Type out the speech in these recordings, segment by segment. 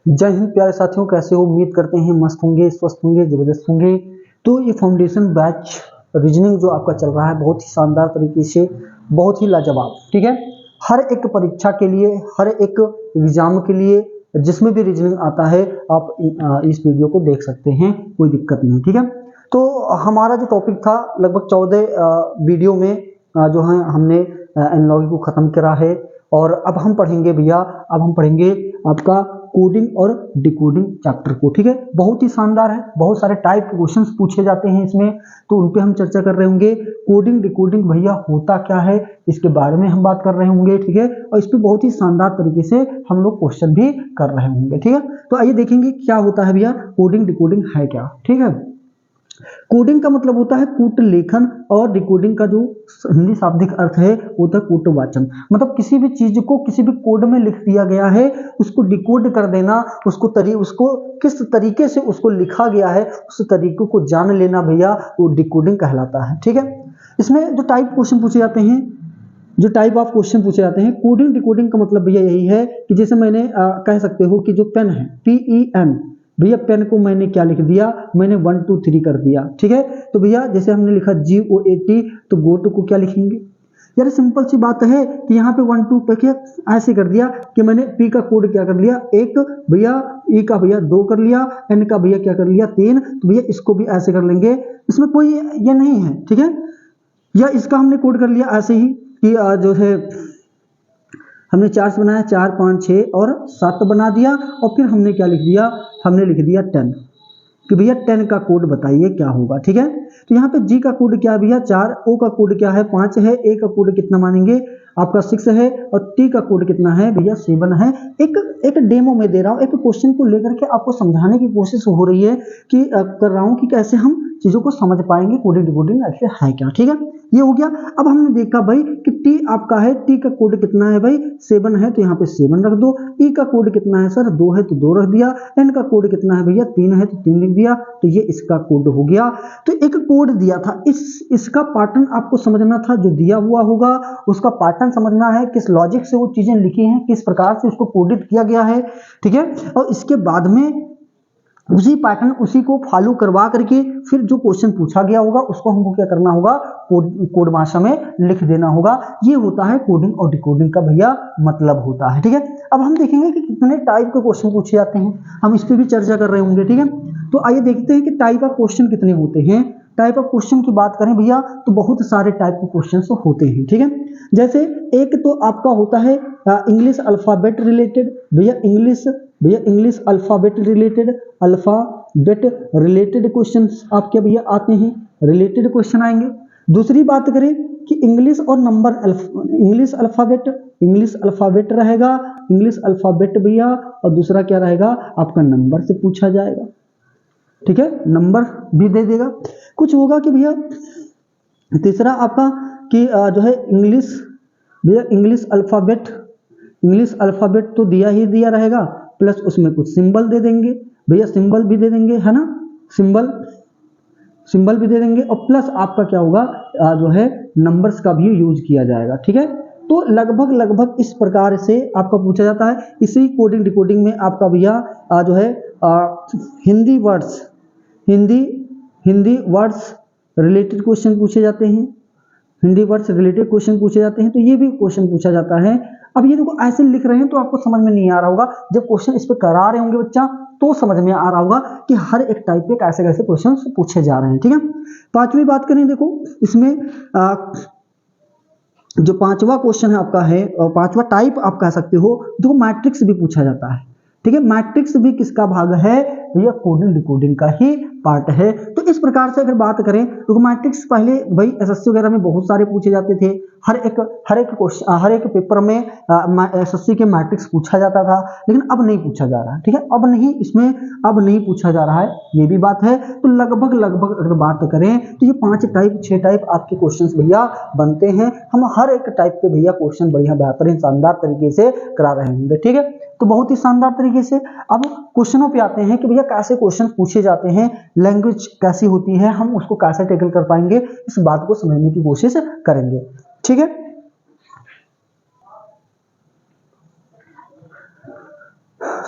जय हिंद प्यारे साथियों, कैसे हो? उम्मीद करते हैं मस्त होंगे, स्वस्थ होंगे, जबरदस्त होंगे। तो ये फाउंडेशन बैच रीजनिंग जो आपका चल रहा है बहुत ही शानदार तरीके से, बहुत ही लाजवाब, ठीक है। हर एक परीक्षा के लिए, हर एक एग्जाम के लिए जिसमें भी रीजनिंग आता है आप इस वीडियो को देख सकते हैं, कोई दिक्कत नहीं, ठीक है। तो हमारा जो टॉपिक था लगभग 14 वीडियो में जो है हमने एनालॉजी को ख़त्म करा है। और अब हम पढ़ेंगे भैया, अब हम पढ़ेंगे आपका कोडिंग और डिकोडिंग चैप्टर को, ठीक है। बहुत ही शानदार है, बहुत सारे टाइप के क्वेश्चंस पूछे जाते हैं इसमें, तो उन पे हम चर्चा कर रहे होंगे। कोडिंग डिकोडिंग भैया होता क्या है, इसके बारे में हम बात कर रहे होंगे, ठीक है। और इस पे बहुत ही शानदार तरीके से हम लोग क्वेश्चन भी कर रहे होंगे, ठीक है। तो आइए देखेंगे क्या होता है भैया, कोडिंग डिकोडिंग है क्या, ठीक है। कोडिंग का मतलब होता है कूट लेखन, और डिकोडिंग का जो हिंदी शाब्दिक अर्थ है वो होता है कूटवाचन। मतलब किसी भी चीज को किसी भी कोड में लिख दिया गया है, उसको डिकोड कर देना, उसको किस तरीके से उसको लिखा गया है उस तरीके को जान लेना भैया, वो डिकोडिंग कहलाता है, ठीक है। इसमें जो टाइप क्वेश्चन पूछे जाते हैं, जो टाइप ऑफ क्वेश्चन पूछे जाते हैं कोडिंग डिकोडिंग का मतलब भैया यही है कि जैसे मैंने कह सकते हो कि जो पेन है PEN, भैया पेन को मैंने क्या लिख दिया, मैंने 1 2 3 कर दिया, ठीक है। तो भैया जैसे हमने लिखा GOAT, तो गोट को क्या लिखेंगे यार, सिंपल सी बात है कि यहाँ पे 1 2 पे क्या ऐसे कर दिया कि मैंने P का कोड क्या कर लिया 1, भैया E का भैया 2 कर लिया, N का भैया क्या कर लिया 3, तो भैया इसको भी ऐसे कर लेंगे, इसमें कोई ये नहीं है, ठीक है। या इसका हमने कोड कर लिया ऐसे ही कि जो है हमने 4 से बनाया, 4 5 6 और 7 बना दिया, और फिर हमने क्या लिख दिया, हमने लिख दिया 10 कि भैया 10 का कोड बताइए क्या होगा, ठीक है। तो यहाँ पे G का कोड क्या है भैया 4, O का कोड क्या है 5 है, A का कोड कितना मानेंगे आपका 6 है, और T का कोड कितना है भैया 7 है। एक डेमो में दे रहा हूँ, एक क्वेश्चन को लेकर के आपको समझाने की कोशिश हो रही है कि कर रहा हूँ कि कैसे हम चीजों को समझ पाएंगे, कोडिंग डिकोडिंग ऐसे है क्या, ठीक है। ये हो गया। अब हमने देखा भाई कि T आपका है, T का कोड कितना है भाई 7 है, तो यहाँ पे 7 रख दो। E का कोड कितना है सर 2 है, तो 2 रख दिया। N का कोड कितना है भैया 3 है, तो 3 लिख दिया, तो ये इसका कोड हो गया। तो एक कोड दिया था, इसका पैटर्न आपको समझना था, जो दिया हुआ होगा उसका पैटर्न समझना है, किस लॉजिक से वो चीजें लिखी हैं, किस प्रकार से उसको कोडित किया गया है, ठीक है। और इसके बाद में उसी पैटर्न उसी को फॉलो करवा करके फिर जो क्वेश्चन पूछा गया होगा उसको हमको क्या करना होगा, कोड भाषा में लिख देना होगा। ये होता है कोडिंग और डिकोडिंग का भैया मतलब होता है, ठीक है। अब हम देखेंगे कि कितने टाइप के क्वेश्चन पूछे जाते हैं, हम इस पर भी चर्चा कर रहे होंगे, ठीक है। तो आइए देखते हैं कि टाइप ऑफ क्वेश्चन कितने होते हैं। टाइप ऑफ क्वेश्चन की बात करें भैया तो बहुत सारे टाइप के क्वेश्चन होते हैं, ठीक है। जैसे एक तो आपका होता है इंग्लिश अल्फाबेट रिलेटेड, भैया इंग्लिश अल्फाबेट रिलेटेड क्वेश्चन आपके भैया आते हैं, रिलेटेड क्वेश्चन आएंगे। दूसरी बात करें कि इंग्लिश और नंबर, इंग्लिश अल्फाबेट रहेगा, इंग्लिश अल्फाबेट भैया, और दूसरा क्या रहेगा आपका नंबर से पूछा जाएगा, ठीक है, नंबर भी दे देगा। कुछ होगा कि भैया तीसरा आपका कि जो है इंग्लिश, भैया इंग्लिश अल्फाबेट तो दिया ही दिया रहेगा, प्लस उसमें कुछ सिंबल दे देंगे, भैया सिंबल भी दे देंगे, है ना, सिंबल भी दे देंगे, और प्लस आपका क्या होगा जो है नंबर्स का भी यूज किया जाएगा, ठीक है। तो लगभग इस प्रकार से आपका पूछा जाता है। इसी कोडिंग डिकोडिंग में आपका भैया जो है हिंदी वर्ड्स रिलेटेड क्वेश्चन पूछे जाते हैं, हिंदी वर्ड्स रिलेटेड क्वेश्चन पूछे जाते हैं, तो ये भी क्वेश्चन पूछा जाता है। अब ये देखो ऐसे लिख रहे हैं तो आपको समझ में नहीं आ रहा होगा, जब क्वेश्चन इस पे करा रहे होंगे बच्चा तो समझ में आ रहा होगा कि हर एक टाइप पे कैसे कैसे क्वेश्चन पूछे जा रहे हैं, ठीक है। पांचवी बात करें, देखो इसमें जो पांचवा क्वेश्चन है आपका है, पांचवा टाइप आप कह सकते हो, जो मैट्रिक्स भी पूछा जाता है, ठीक है। मैट्रिक्स भी किसका भाग है भैया, कोडिंग डिकोडिंग का ही पार्ट है। तो इस प्रकार से अगर बात करें तो मैट्रिक्स पहले भाई एसएससी वगैरह में बहुत सारे पूछे जाते थे, हर एक पेपर में एसएससी के मैट्रिक्स पूछा जाता था, लेकिन अब नहीं पूछा जा रहा है, ठीक है। अब नहीं पूछा जा रहा है, ये भी बात है। तो लगभग अगर बात करें तो ये 5 टाइप 6 टाइप आपके क्वेश्चंस भैया बनते हैं। हम हर एक टाइप के भैया क्वेश्चन बढ़िया बेहतरीन शानदार तरीके से करा रहे होंगे, ठीक है। तो बहुत ही शानदार तरीके से अब क्वेश्चनों पे आते हैं कि भैया कैसे क्वेश्चन पूछे जाते हैं, लैंग्वेज कैसी होती है, हम उसको कैसे टैकल कर पाएंगे, इस बात को समझने की कोशिश करेंगे, ठीक है।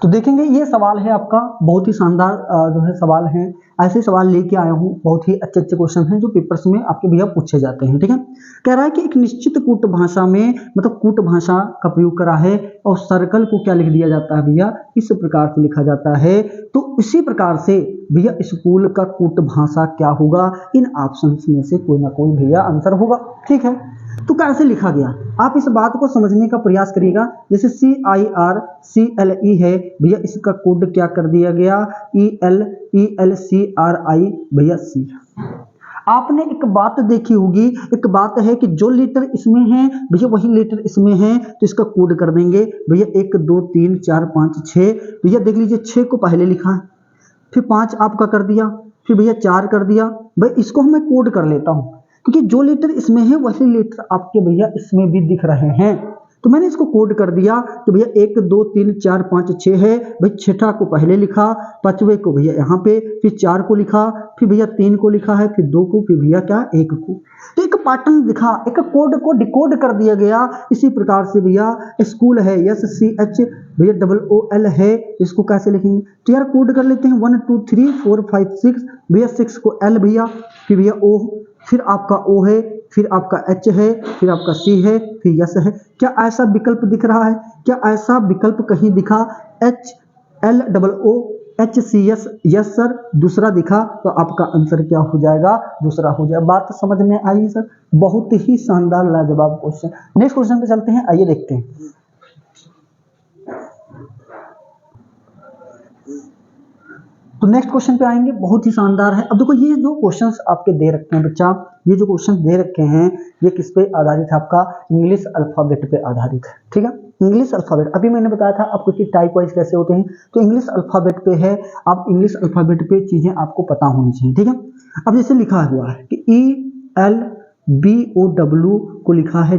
तो देखेंगे ये सवाल है आपका, बहुत ही शानदार जो है सवाल है। ऐसे सवाल लेके आया हूँ, बहुत ही अच्छे अच्छे क्वेश्चन हैं जो पेपर्स में आपके भैया पूछे जाते हैं। ठीक है, कह रहा है कि एक निश्चित कूट भाषा में, मतलब कूट भाषा का प्रयोग करा है और सर्कल को क्या लिख दिया जाता है भैया, इस प्रकार से लिखा जाता है। तो इसी प्रकार से भैया स्कूल का कूट भाषा क्या होगा, इन ऑप्शंस में से कोई ना कोई भैया आंसर होगा। ठीक है, तो कैसे लिखा गया, आप इस बात को समझने का प्रयास करिएगा। जैसे CIRCLE है भैया, इसका कोड क्या कर दिया गया, ELCRI भैया C। आपने एक बात देखी होगी, एक बात है कि जो लेटर इसमें है भैया वही लेटर इसमें है, तो इसका कोड कर देंगे भैया 1 2 3 4 5 6। भैया देख लीजिए 6 को पहले लिखा है, फिर 5 आपका कर दिया, फिर भैया 4 कर दिया। भाई इसको मैं कोड कर लेता हूँ, क्योंकि जो लेटर इसमें है वही लेटर आपके भैया इसमें भी दिख रहे हैं, तो मैंने इसको कोड कर दिया कि भैया 1 2 3 4 5 6 है। भाई छठा को पहले लिखा, पांचवे को भैया यहाँ पे, फिर 4 को लिखा, फिर भैया 3 को लिखा है, फिर 2 को, फिर भैया क्या 1 को। तो एक पैटर्न दिखा, एक कोड को डिकोड कर दिया गया। इसी प्रकार से भैया स्कूल है SCH भैया OOL है, इसको कैसे लिखेंगे, तो यार कोड कर लेते हैं 1 2 3 4 5 6 भैया 6 को L भैया, फिर भैया O, फिर आपका O है, फिर आपका H है, फिर आपका C है, फिर यस है। क्या ऐसा विकल्प दिख रहा है, क्या ऐसा विकल्प कहीं दिखा, HLOOHCS, यस सर, दूसरा दिखा, तो आपका आंसर क्या हो जाएगा, दूसरा हो जाएगा। बात समझ में आई सर, बहुत ही शानदार लाजवाब क्वेश्चन। नेक्स्ट क्वेश्चन पे चलते हैं, आइए देखते हैं। तो नेक्स्ट क्वेश्चन पे आएंगे, बहुत ही शानदार है। अब देखो ये जो क्वेश्चंस आपके दे रखे हैं बच्चा, ये जो क्वेश्चन दे रखे हैं ये किस पे आधारित है, आपका इंग्लिश अल्फाबेट पे आधारित है। ठीक है, इंग्लिश अल्फाबेट अभी मैंने बताया था आपको कि टाइप वाइज कैसे होते हैं, तो इंग्लिश अल्फाबेट पे है। आप इंग्लिश अल्फाबेट पे चीजें आपको पता होनी चाहिए। ठीक है, अब जैसे लिखा हुआ है कि ELBOW को लिखा है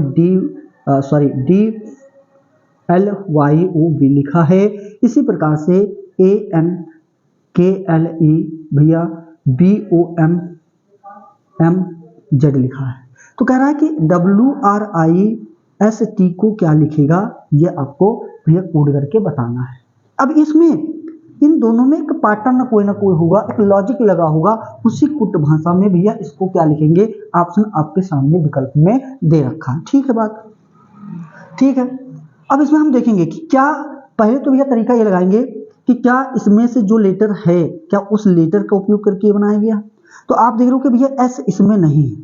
DLYOB लिखा है। इसी प्रकार से ANKLE भैया BOMMZ लिखा है। तो कह रहा है कि WRIST को क्या लिखेगा, ये आपको भैया कोड करके बताना है। अब इसमें इन दोनों में एक पैटर्न कोई ना कोई होगा, एक लॉजिक लगा होगा, उसी कुट भाषा में भैया इसको क्या लिखेंगे, ऑप्शन आपके सामने विकल्प में दे रखा है। ठीक है बात, ठीक है। अब इसमें हम देखेंगे कि क्या, पहले तो भैया तरीका ये लगाएंगे कि क्या इसमें से जो लेटर है क्या उस लेटर का उपयोग करके बनाया गया। तो आप देख रहे हो कि भैया S इसमें नहीं है,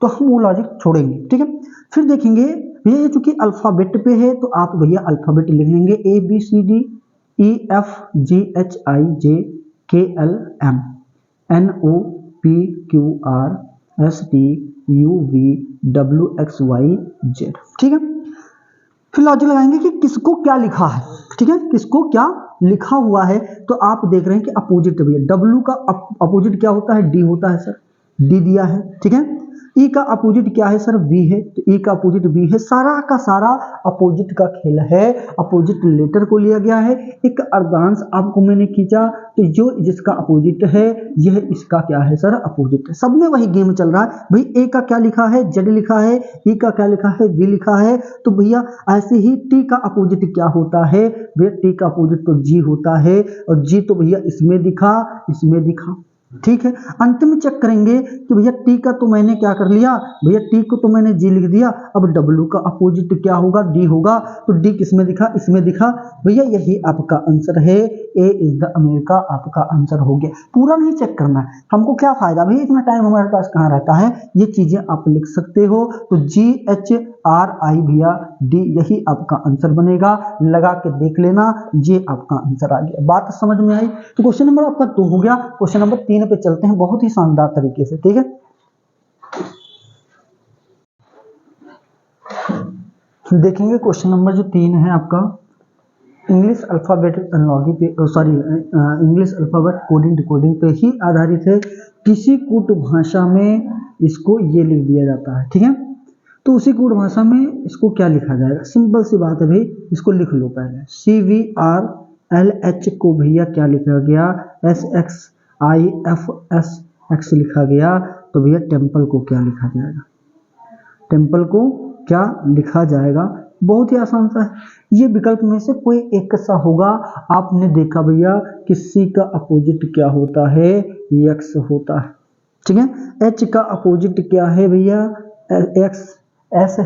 तो हम वो लॉजिक छोड़ेंगे। ठीक है, फिर देखेंगे भैया ये चूंकि अल्फाबेट पे है तो आप भैया अल्फाबेट लिख लेंगे ABCDEFGHIJKLMNOPQRSTUVWXYZ। ठीक है, फिर लॉजिक लगाएंगे कि किसको क्या लिखा है। ठीक है, किसको क्या लिखा हुआ है, तो आप देख रहे हैं कि अपोजिट भैया, W का अपोजिट क्या होता है, D होता है सर, D दिया है। ठीक है, E का अपोजिट क्या है सर, V है, तो E का अपोजिट V है। सारा का सारा अपोजिट का खेल है, अपोजिट लेटर को लिया गया है। एक अर्धांश आपको मैंने खींचा, तो जो जिसका अपोजिट है यह इसका क्या है सर, अपोजिट है। सब में वही गेम चल रहा है भाई। A का क्या लिखा है, Z लिखा है, E का क्या लिखा है, V लिखा है। तो भैया ऐसे ही T का अपोजिट क्या होता है भैया, T का अपोजिट तो G होता है, और G तो भैया इसमें दिखा, इसमें दिखा। ठीक है, अंत में चेक करेंगे कि भैया T का तो मैंने क्या कर लिया भैया, T को तो मैंने G लिख दिया। अब W का अपोजिट क्या होगा, D होगा, तो D किसमें दिखा, इसमें दिखा। भैया यही आपका आंसर है, A इज द अमेरिका आपका आंसर हो गया। पूरा नहीं चेक करना है, हमको क्या फायदा भैया, इतना टाइम हमारे पास कहाँ रहता है। ये चीजें आप लिख सकते हो, तो GHRI भैया D यही आपका आंसर बनेगा। लगा के देख लेना, ये आपका आंसर आ गया। बात समझ में आई। तो क्वेश्चन नंबर आपका 2 हो गया। क्वेश्चन नंबर 3 पे चलते हैं, बहुत ही शानदार तरीके से। ठीक है, देखेंगे क्वेश्चन नंबर जो 3 है आपका इंग्लिश अल्फाबेट एनालॉजी पे, इंग्लिश अल्फाबेट कोडिंग डिकोडिंग पे ही आधारित है। किसी कूट भाषा में इसको ये लिख दिया जाता है। ठीक है, तो उसी कूट भाषा में इसको क्या लिखा जाएगा, सिंपल सी बात है भाई, इसको लिख लो पहले। CVRLH को भैया क्या लिखा गया, SXIFSX लिखा गया। तो भैया टेम्पल को क्या लिखा जाएगा, टेम्पल को क्या लिखा जाएगा, बहुत ही आसान सा है, ये विकल्प में से कोई एक सा होगा। आपने देखा भैया कि सी का अपोजिट क्या होता है, एक्स होता है, ठीक है। एच का अपोजिट क्या है भैया, एक्स, एस है।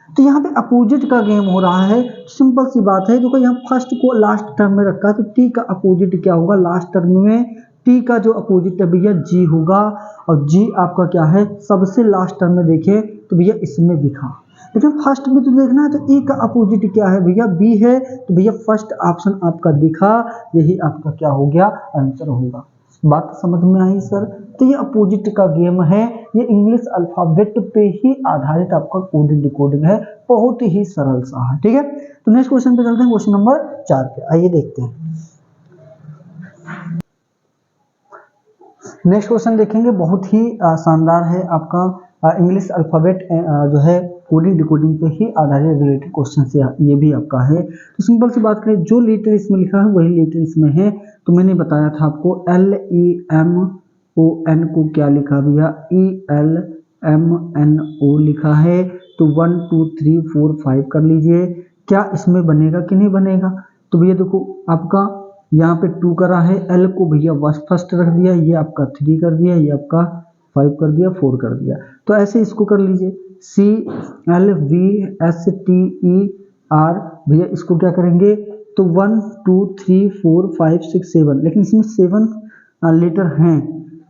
तो यहाँ पे अपोजिट का गेम हो रहा है, सिंपल सी बात है। देखो यहाँ फर्स्ट को लास्ट टर्म में रखा है, तो टी का अपोजिट क्या होगा लास्ट टर्म में, टी का जो अपोजिट है भैया जी होगा, और जी आपका क्या है सबसे लास्ट टर्म में देखे तो भैया इसमें दिखा, लेकिन फर्स्ट में तो देखना है, तो ए का अपोजिट क्या है भैया, बी है, तो भैया फर्स्ट ऑप्शन आपका दिखा, यही आपका क्या हो गया आंसर होगा। बात समझ में आई सर। तो ये अपोजिट का गेम है, ये इंग्लिश अल्फाबेट पे ही आधारित आपका कोडिंग डिकोडिंग है, बहुत ही सरल सा है, ठीक है। तो नेक्स्ट क्वेश्चन पे चलते हैं, क्वेश्चन नंबर 4 पे, आइए देखते हैं। नेक्स्ट क्वेश्चन देखेंगे, बहुत ही शानदार है आपका इंग्लिश अल्फाबेट जो है कोडिंग डिकोडिंग पे ही आधारित रिलेटेड क्वेश्चन से ये भी आपका है। तो सिंपल सी बात करें, जो लेटर इसमें लिखा है वही लेटर इसमें है। तो मैंने बताया था आपको LEMON को क्या लिखा भैया, ELMNO लिखा है। तो 1 2 3 4 5 कर लीजिए, क्या इसमें बनेगा कि नहीं बनेगा। तो भैया देखो आपका यहाँ पे 2 करा है, L को भैया फर्स्ट रख दिया, ये आपका 3 कर दिया, ये आपका 5 कर दिया, 4 कर दिया। तो ऐसे इसको कर लीजिए, CLVSTER, भैया इसको क्या करेंगे, तो 1 2 3 4 5 6 7, लेकिन इसमें 7 लेटर हैं,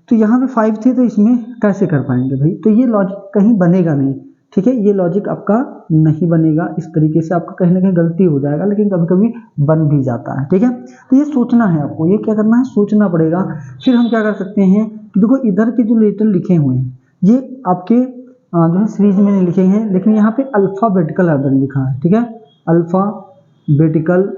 तो यहाँ पे 5 थे, तो इसमें कैसे कर पाएंगे भाई। तो ये लॉजिक कहीं बनेगा नहीं, ठीक है, ये लॉजिक आपका नहीं बनेगा। इस तरीके से आपका कहीं ना कहीं गलती हो जाएगा, लेकिन कभी कभी बन भी जाता है, ठीक है। तो ये सोचना है आपको, ये क्या करना है, सोचना पड़ेगा। फिर हम क्या कर सकते हैं कि देखो इधर के जो लेटर लिखे हुए हैं ये आपके जो है सीरीज में नहीं लिखे हैं, लेकिन यहाँ पे अल्फाबेटिकल ऑर्डर लिखा है, ठीक है, अल्फाबेटिकल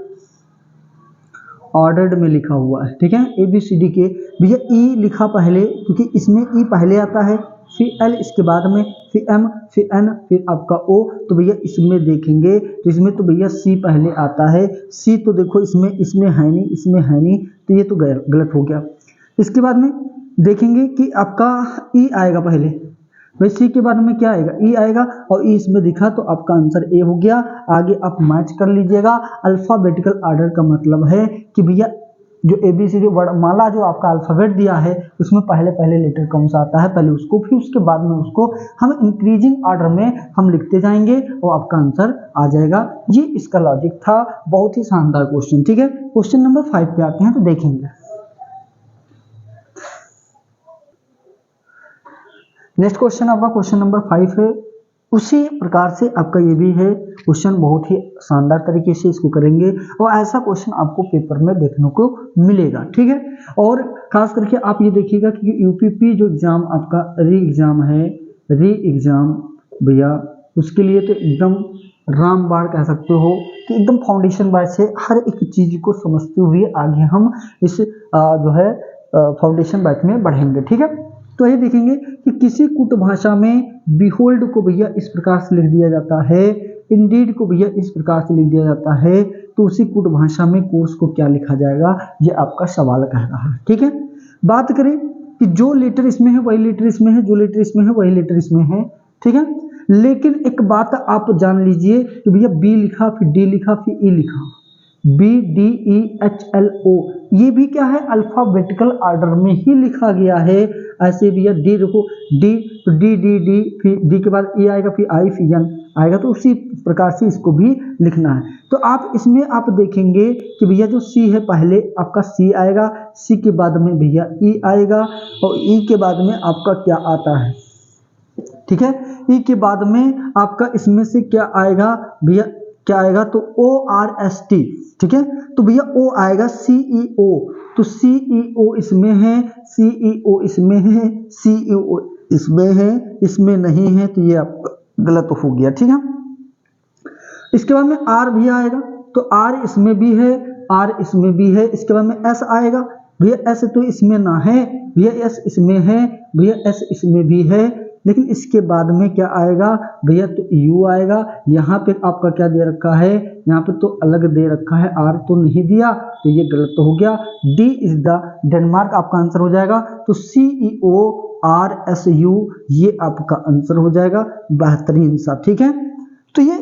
ऑर्डर्ड में लिखा हुआ है, ठीक है, ABCD के। भैया ई लिखा पहले, क्योंकि इसमें ई पहले आता है, फिर L इसके बाद में, फिर M, फिर N, फिर आपका O। तो भैया इसमें देखेंगे तो इसमें तो भैया C पहले आता है, C तो देखो इसमें है नहीं, इसमें है नहीं, तो ये तो गलत हो गया। इसके बाद में देखेंगे कि आपका E आएगा पहले, भाई C के बाद में क्या आएगा, E आएगा, और E इसमें दिखा तो आपका आंसर A हो गया। आगे आप मैच कर लीजिएगा। अल्फाबेटिकल ऑर्डर का मतलब है कि भैया जो ABCD वर्णमाला जो आपका अल्फाबेट दिया है उसमें पहले पहले लेटर कौन सा आता है, पहले उसको, फिर उसके बाद में उसको हम इंक्रीजिंग ऑर्डर में हम लिखते जाएंगे और आपका आंसर आ जाएगा। ये इसका लॉजिक था, बहुत ही शानदार क्वेश्चन, ठीक है। क्वेश्चन नंबर 5 पे आते हैं, तो देखेंगे नेक्स्ट क्वेश्चन आपका क्वेश्चन नंबर 5 है। उसी प्रकार से आपका ये भी है क्वेश्चन, बहुत ही शानदार तरीके से इसको करेंगे, और ऐसा क्वेश्चन आपको पेपर में देखने को मिलेगा, ठीक है। और खास करके आप ये देखिएगा कि UPP जो एग्जाम आपका री एग्जाम भैया, उसके लिए तो एकदम रामबाण कह सकते हो कि एकदम फाउंडेशन बैच से हर एक चीज को समझते हुए आगे हम इस जो है फाउंडेशन बैच में बढ़ेंगे, ठीक है। तो ये देखेंगे कि किसी कुट भाषा में बिहोल्ड को भैया इस प्रकार से लिख दिया जाता है, इंडीड को भैया इस प्रकार से लिख दिया जाता है, तो उसी कुट भाषा में कोर्स को क्या लिखा जाएगा, ये आपका सवाल कह रहा है, ठीक है। बात करें कि जो लेटर इसमें है वही लेटर इसमें है, जो लेटर इसमें है वही लेटर इसमें है, ठीक है। लेकिन एक बात आप जान लीजिए कि भैया B लिखा, फिर D लिखा, फिर E लिखा, BDEHLO, ये भी क्या है अल्फाबेटिकल ऑर्डर में ही लिखा गया है। ऐसे भी डी देखो, डी तो डी डी डी, फिर डी के बाद E आएगा, फिर I, फिर N आएगा, तो उसी प्रकार से इसको भी लिखना है। तो आप इसमें आप देखेंगे कि भैया जो C है पहले आपका C आएगा, C के बाद में भैया E आएगा, और E के बाद में आपका क्या आता है, ठीक है, E के बाद में आपका इसमें से क्या आएगा भैया, क्या आएगा, तो ORST, ठीक है। तो भैया O आएगा, CEO, तो CEO इसमें है, CEO इसमें है, CEO इसमें है, इसमें नहीं है, तो ये आपका गलत हो गया, ठीक है। इसके बाद में R भी आएगा, तो R इसमें भी है, R इसमें भी है। इसके बाद में S आएगा, भैया S तो इसमें ना है, भैया S इसमें है, भैया S इसमें भी है, लेकिन इसके बाद में क्या आएगा भैया, तो U आएगा। यहाँ पे आपका क्या दे रखा है, यहाँ पे तो अलग दे रखा है, R तो नहीं दिया, तो ये गलत हो गया। D इज द डेनमार्क आपका आंसर हो जाएगा। तो CEORSU ये आपका आंसर हो जाएगा, बेहतरीन सा, ठीक है। तो ये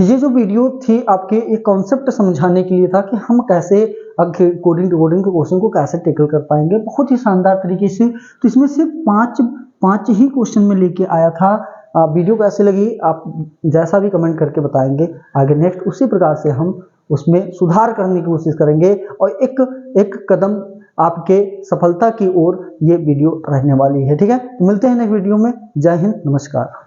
ये जो वीडियो थी आपके एक कॉन्सेप्ट समझाने के लिए था कि हम कैसे कोडिंग के क्वेश्चन को कैसे टेकल कर पाएंगे बहुत ही शानदार तरीके से। तो इसमें सिर्फ पांच ही क्वेश्चन में लेके आया था। वीडियो कैसे लगी आप जैसा भी कमेंट करके बताएंगे, आगे नेक्स्ट उसी प्रकार से हम उसमें सुधार करने की कोशिश करेंगे और एक कदम आपके सफलता की ओर ये वीडियो रहने वाली है। ठीक है, तो मिलते हैं नेक्स्ट वीडियो में। जय हिंद, नमस्कार।